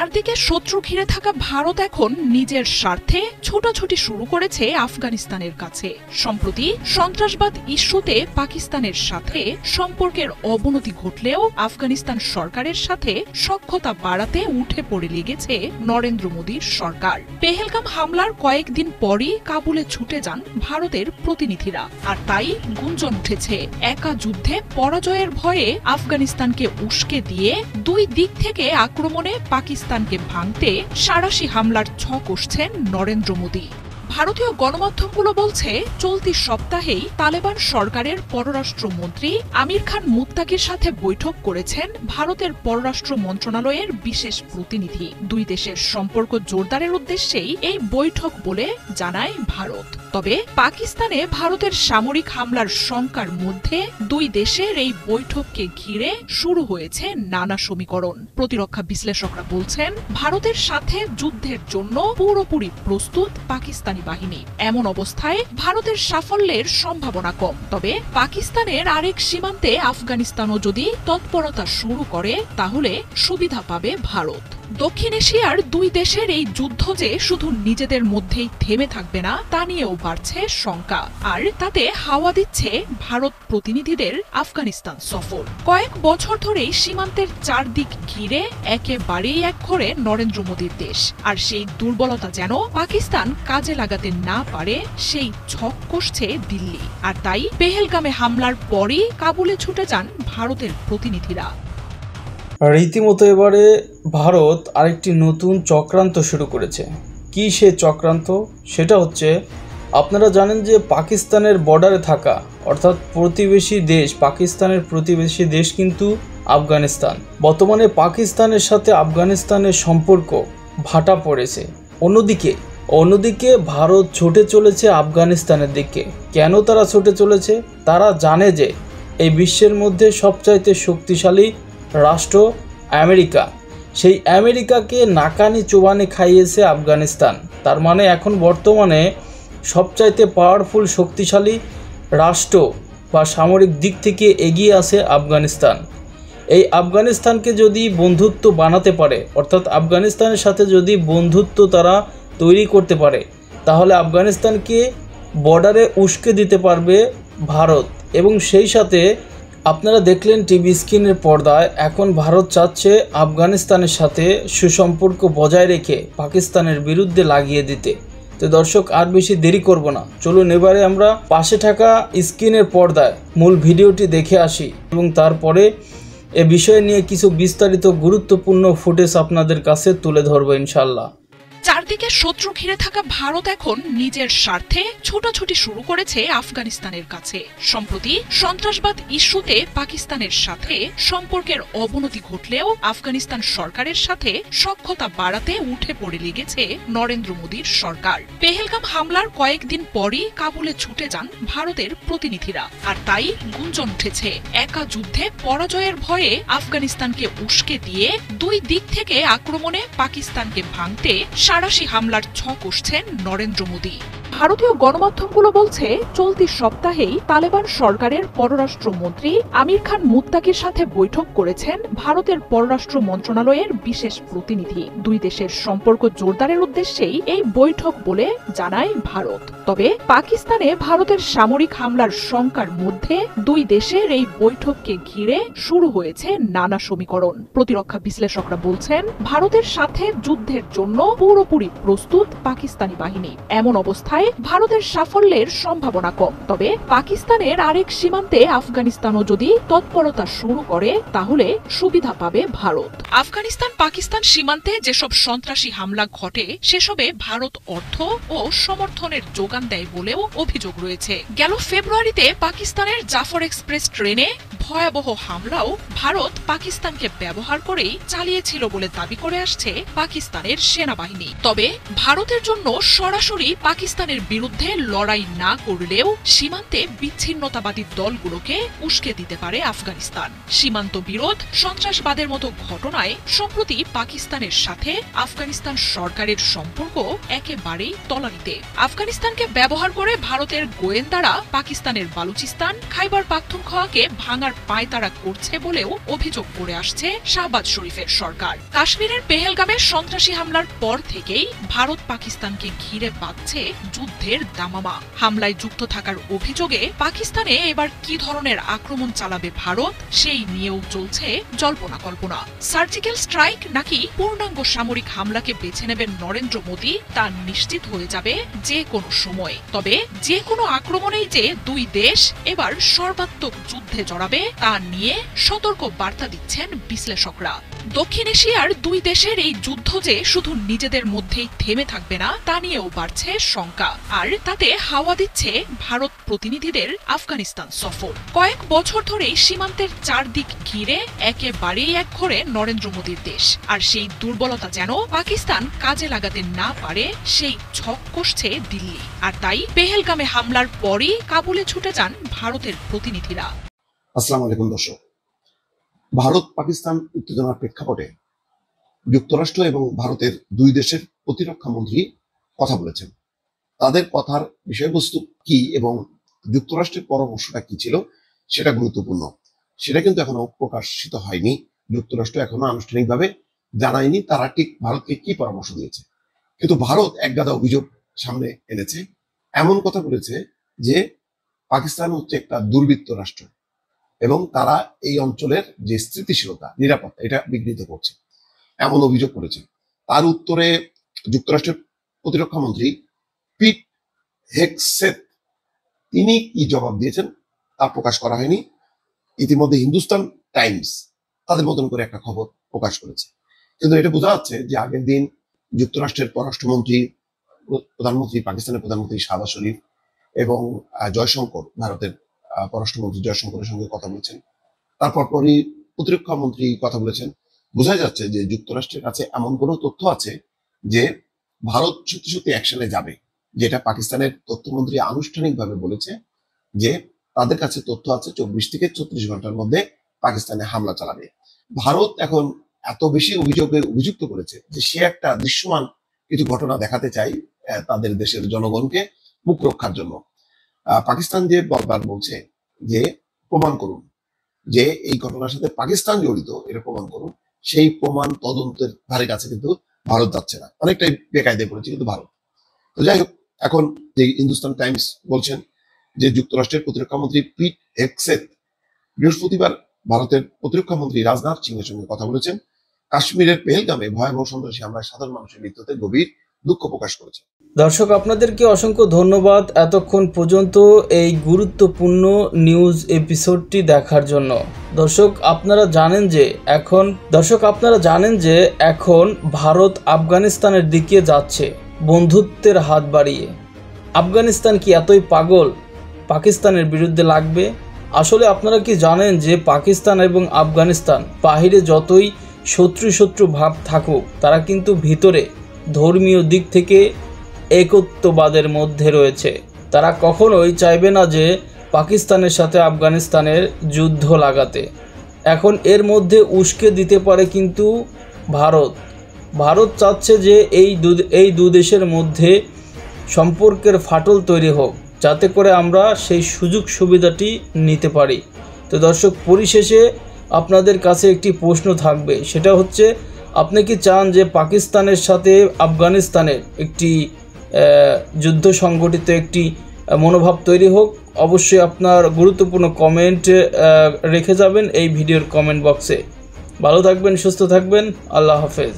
চারদিকে শত্রু ঘিরে থাকা ভারত এখন নিজের স্বার্থে ছোটাছুটি শুরু করেছে আফগানিস্তানের কাছে। সম্প্রতি সন্ত্রাসবাদ ইস্যুতে পাকিস্তানের সাথে সম্পর্কের অবনতি ঘটলেও আফগানিস্তান সরকারের সাথে সখ্যতা বাড়াতে উঠে পড়ে লেগেছে নরেন্দ্র মোদীর সরকার। পেহেলগাম হামলার কয়েকদিন পরই কাবুলে ছুটে যান ভারতের প্রতিনিধিরা। আর তাই গুঞ্জন উঠেছে, একা যুদ্ধে পরাজয়ের ভয়ে আফগানিস্তানকে উস্কে দিয়ে দুই দিক থেকে আক্রমণে পাকিস্তানকে ভাঙতে সাঁড়াশি হামলার ছক কষছেন নরেন্দ্র মোদী। ভারতীয় গণমাধ্যমগুলো বলছে, চলতি সপ্তাহেই তালেবান সরকারের পররাষ্ট্রমন্ত্রী আমির খান মুত্তাকির সাথে বৈঠক করেছেন ভারতের পররাষ্ট্র মন্ত্রণালয়ের বিশেষ প্রতিনিধি। দুই দেশের সম্পর্ক জোরদারের উদ্দেশ্যেই এই বৈঠক বলে জানায় ভারত। তবে পাকিস্তানে ভারতের সামরিক হামলার শঙ্কার মধ্যে দুই দেশের এই বৈঠককে ঘিরে শুরু হয়েছে নানা সমীকরণ। প্রতিরক্ষা বিশ্লেষকরা বলছেন, ভারতের সাথে যুদ্ধের জন্য পুরোপুরি প্রস্তুত পাকিস্তানি বাহিনী। এমন অবস্থায় ভারতের সাফল্যের সম্ভাবনা কম। তবে পাকিস্তানের আরেক সীমান্তে আফগানিস্তানও যদি তৎপরতা শুরু করে তাহলে সুবিধা পাবে ভারত। দক্ষিণ এশিয়ার দুই দেশের এই যুদ্ধ যে শুধু নিজেদের মধ্যেই থেমে থাকবে না তা নিয়েও বাড়ছে শঙ্কা। আর তাতে হাওয়া দিচ্ছে ভারত প্রতিনিধিদের আফগানিস্তান সফর। কয়েক বছর ধরেই সীমান্তের চারদিক ঘিরে একেবারেই একঘরে নরেন্দ্র মোদীর দেশ। আর সেই দুর্বলতা যেন পাকিস্তান কাজে লাগাতে না পারে সেই ছক কষছে দিল্লি। আর তাই পেহেলগামে হামলার পরই কাবুলে ছুটে যান ভারতের প্রতিনিধিরা। রীতিমতো এবারে ভারত আরেকটি নতুন চক্রান্ত শুরু করেছে। কি সে চক্রান্ত? সেটা হচ্ছে, আপনারা জানেন যে পাকিস্তানের বর্ডারে থাকা অর্থাৎ প্রতিবেশী দেশ, পাকিস্তানের প্রতিবেশী দেশ কিন্তু আফগানিস্তান। বর্তমানে পাকিস্তানের সাথে আফগানিস্তানের সম্পর্ক ভাটা পড়েছে। অন্যদিকে ভারত ছুটে চলেছে আফগানিস্তানের দিকে। কেন তারা ছুটে চলেছে? তারা জানে যে এই বিশ্বের মধ্যে সবচাইতে শক্তিশালী রাষ্ট্র আমেরিকা, সেই আমেরিকাকে নাকানি চোবানি খাইয়েছে আফগানিস্তান। তার মানে এখন বর্তমানে সবচাইতে পাওয়ারফুল শক্তিশালী রাষ্ট্র বা সামরিক দিক থেকে এগিয়ে আছে আফগানিস্তান। এই আফগানিস্তানকে যদি বন্ধুত্ব বানাতে পারে, অর্থাৎ আফগানিস্তানের সাথে যদি বন্ধুত্ব তারা তৈরি করতে পারে, তাহলে আফগানিস্তানকে বর্ডারে উস্কে দিতে পারবে ভারত। এবং সেই সাথে আপনারা দেখলেন টিভি স্ক্রিনের পর্দায়, এখন ভারত চাচ্ছে আফগানিস্তানের সাথে সুসম্পর্ক বজায় রেখে পাকিস্তানের বিরুদ্ধে লাগিয়ে দিতে। তো দর্শক, আর বেশি দেরি করব না, চলুন এবারে আমরা পাশে থাকা স্ক্রিনের পর্দায় মূল ভিডিওটি দেখে আসি এবং তারপরে এ বিষয় নিয়ে কিছু বিস্তারিত গুরুত্বপূর্ণ ফুটেজ আপনাদের কাছে তুলে ধরবো ইনশাল্লাহ। চারদিকে শত্রু ঘিরে থাকা ভারত এখন নিজের স্বার্থে ছোটাছুটি শুরু করেছে আফগানিস্তানের কাছে। সম্প্রতি সন্ত্রাসবাদ ইস্যুতে পাকিস্তানের সাথে সম্পর্কের অবনতি ঘটলেও আফগানিস্তান সরকারের সাথে সখ্যতা বাড়াতে উঠে পড়ে লেগেছে নরেন্দ্র মোদীর সরকার। পেহেলগাম হামলার কয়েকদিন পরই কাবুলে ছুটে যান ভারতের প্রতিনিধিরা। আর তাই গুঞ্জন উঠেছে, একা যুদ্ধে পরাজয়ের ভয়ে আফগানিস্তানকে উস্কে দিয়ে দুই দিক থেকে আক্রমণে পাকিস্তানকে ভাঙতে সাঁড়াশি হামলার ছক কষছেন নরেন্দ্র মোদী। ভারতীয় গণমাধ্যমগুলো বলছে, চলতি সপ্তাহেই তালেবান সরকারের পররাষ্ট্রমন্ত্রী আমির খান মুত্তাকির সাথে বৈঠক করেছেন ভারতের পররাষ্ট্র মন্ত্রণালয়ের বিশেষ প্রতিনিধি। দুই দেশের সম্পর্ক জোরদারের উদ্দেশ্যেই এই বৈঠক বলে জানায় ভারত। তবে পাকিস্তানে ভারতের সামরিক হামলার শঙ্কার মধ্যে দুই দেশের এই বৈঠককে ঘিরে শুরু হয়েছে নানা সমীকরণ। প্রতিরক্ষা বিশ্লেষকরা বলছেন, ভারতের সাথে যুদ্ধের জন্য পুরোপুরি প্রস্তুত পাকিস্তানি বাহিনী। এমন অবস্থায় ভারতের সাফল্যের সম্ভাবনা কম। তবে পাকিস্তানের আরেক সীমান্তে আফগানিস্তানও যদি তৎপরতা শুরু করে তাহলে সুবিধা পাবে ভারত। আফগানিস্তান পাকিস্তান সীমান্তে যেসব সন্ত্রাসী হামলা ঘটে সেসবে ভারত অর্থ ও সমর্থনের যোগান দেয় বলেও অভিযোগ রয়েছে। গেল ফেব্রুয়ারিতে পাকিস্তানের জাফর এক্সপ্রেস ট্রেনে ভয়াবহ হামলাও ভারত পাকিস্তানকে ব্যবহার করেই চালিয়েছিল বলে দাবি করে আসছে পাকিস্তানের সেনাবাহিনী। তবে ভারতের জন্য সরাসরি পাকিস্তানের বিরুদ্ধে লড়াই না করলেও সীমান্তে বিচ্ছিন্নতাবাদী দলগুলোকে উস্কে দিতে পারে আফগানিস্তান। সীমান্ত বিরোধ, সন্ত্রাসবাদের মতো ঘটনায় সম্প্রতি পাকিস্তানের সাথে আফগানিস্তান সরকারের সম্পর্ক একেবারেই তলানিতে। আফগানিস্তানকে ব্যবহার করে ভারতের গোয়েন্দারা পাকিস্তানের বালুচিস্তান, খাইবার পাখতুনখোয়াকে ভাঙার পায়তারা করছে বলেও অভিযোগ করে আসছে শাহবাজ শরীফের সরকার। কাশ্মীরের পেহেলগামে সন্ত্রাসী হামলার পর থেকেই ভারত পাকিস্তানকে ঘিরে বাঁধছে যুদ্ধের দামামা। হামলায় যুক্ত থাকার অভিযোগে পাকিস্তানে এবার কি ধরনের আক্রমণ চালাবে ভারত, সেই নিয়েও চলছে জল্পনা কল্পনা। সার্জিক্যাল স্ট্রাইক নাকি পূর্ণাঙ্গ সামরিক হামলাকে বেছে নেবেন নরেন্দ্র মোদী তা নিশ্চিত হয়ে যাবে যে কোনো সময়। তবে যে কোনো আক্রমণেই যে দুই দেশ এবার সর্বাত্মক যুদ্ধে জড়াবে তা নিয়ে সতর্ক বার্তা দিচ্ছেন বিশ্লেষকরা। দক্ষিণ এশিয়ার দুই দেশের এই যুদ্ধ যে শুধু নিজেদের মধ্যেই থেমে থাকবে না তা নিয়েও বাড়ছে শঙ্কা। আর তাতে হাওয়া দিচ্ছে ভারত প্রতিনিধিদের আফগানিস্তান সফর। কয়েক বছর ধরেই সীমান্তের চারদিক ঘিরে একেবারেই একঘরে নরেন্দ্র মোদীর দেশ। আর সেই দুর্বলতা যেন পাকিস্তান কাজে লাগাতে না পারে সেই ছক কষছে দিল্লি। আর তাই পেহেলগামে হামলার পরই কাবুলে ছুটে যান ভারতের প্রতিনিধিরা। আসসালামু আলাইকুম দর্শক। ভারত পাকিস্তান উত্তেজনার প্রেক্ষাপটে যুক্তরাষ্ট্র এবং ভারতের দুই দেশের প্রতিরক্ষা মন্ত্রী কথা বলেছেন। তাদের কথার বিষয়বস্তু কি এবং যুক্তরাষ্ট্রের পরামর্শটা কি ছিল সেটা গুরুত্বপূর্ণ। সেটা কিন্তু এখনো প্রকাশিত হয়নি। যুক্তরাষ্ট্র এখনো আনুষ্ঠানিকভাবে জানায়নি তারা ঠিক ভারতকে কি পরামর্শ দিয়েছে। কিন্তু ভারত একগাদা অভিযোগ সামনে এনেছে। এমন কথা বলেছে যে পাকিস্তান হচ্ছে একটা দুর্বৃত্ত রাষ্ট্র এবং তারা এই অঞ্চলের যে স্থিতিশীলতা, নিরাপত্তা এটা বিঘ্নিত করছে, এমন অভিযোগ করেছে। তার উত্তরে যুক্তরাষ্ট্রের প্রতিরক্ষা মন্ত্রী পিট হেগসেথ তিনি কি জবাব দিয়েছেন তা প্রকাশ করা হয়নি। ইতিমধ্যে হিন্দুস্তান টাইমস তাদের মতন করে একটা খবর প্রকাশ করেছে। কিন্তু এটা বোঝা যাচ্ছে যে আগের দিন যুক্তরাষ্ট্রের পররাষ্ট্রমন্ত্রী, পাকিস্তানের প্রধানমন্ত্রী শাহবাজ শরীফ এবং জয়শঙ্কর, ভারতের পররাষ্ট্রমন্ত্রী জয়শঙ্করের সঙ্গে কথা বলেছেন। তারপর পরই প্রতিরক্ষা মন্ত্রী কথা বলেছেন। বোঝা যাচ্ছে যে যুক্তরাষ্ট্রের কাছে এমন কোনো তথ্য আছে যে ভারত সত্যি সত্যি অ্যাকশনে যাবে, যেটা পাকিস্তানের তথ্যমন্ত্রী আনুষ্ঠানিকভাবে বলেছে যে তাদের কাছে তথ্য আছে 24 থেকে 36 ঘন্টার মধ্যে পাকিস্তানে হামলা চালাবে। ভারত এখন এত বেশি অভিযোগে অভিযুক্ত করেছে যে সে একটা দৃশ্যমান কিছু ঘটনা দেখাতে চায় তাদের দেশের জনগণকে মুখ রক্ষার জন্য। পাকিস্তান যে বারবার বলছে যে প্রমাণ করুন যে এই ঘটনার সাথে পাকিস্তান জড়িত, এটা প্রমাণ করুন। সেই প্রমাণ তদন্তের ধারে কাছে কিন্তু ভারত যাচ্ছে না, অনেকটাই বেকায়দায় পড়েছে কিন্তু ভারত। তো যাই হোক, এখন যে হিন্দুস্তান টাইমস বলছেন যে যুক্তরাষ্ট্রের প্রতিরক্ষা মন্ত্রী পিট হেগসেথ বৃহস্পতিবার ভারতের প্রতিরক্ষা মন্ত্রী রাজনাথ সিং এর সঙ্গে কথা বলেছেন। কাশ্মীরের পেহেলগামে ভয়াবহ সন্ত্রাসী হামলায় সাধারণ মানুষের মৃত্যুতে গভীর দুঃখ প্রকাশ করেছে। দর্শক, আপনাদেরকে অসংখ্য ধন্যবাদ এতক্ষণ পর্যন্ত এই গুরুত্বপূর্ণ নিউজ এপিসোডটি দেখার জন্য। দর্শক আপনারা জানেন যে এখন ভারত আফগানিস্তানের দিকে যাচ্ছে বন্ধুত্বের হাত বাড়িয়ে। আফগানিস্তান কি এতই পাগল পাকিস্তানের বিরুদ্ধে লাগবে? আসলে আপনারা কি জানেন যে পাকিস্তান এবং আফগানিস্তান বাহিরে যতই শত্রু ভাব থাকুক, তারা কিন্তু ভিতরে ধর্মীয় দিক থেকে একত্ববাদের মধ্যে রয়েছে। তারা কখনোই চাইবে না যে পাকিস্তানের সাথে আফগানিস্তানের যুদ্ধ লাগাতে। এখন এর মধ্যে উস্কে দিতে পারে কিন্তু ভারত চাচ্ছে যে এই দু দেশের মধ্যে সম্পর্কের ফাটল তৈরি হোক, যাতে করে আমরা সেই সুযোগ সুবিধাটি নিতে পারি। তো দর্শক, পরিশেষে আপনাদের কাছে একটি প্রশ্ন থাকবে, সেটা হচ্ছে আপনি কি চান যে পাকিস্তানের সাথে আফগানিস্তানের একটি যুদ্ধ সংগঠিত একটি মনোভাব তৈরি হোক? অবশ্যই আপনার গুরুত্বপূর্ণ কমেন্ট রেখে যাবেন এই ভিডিওর কমেন্ট বক্সে। ভালো থাকবেন, সুস্থ থাকবেন, আল্লাহ হাফেজ।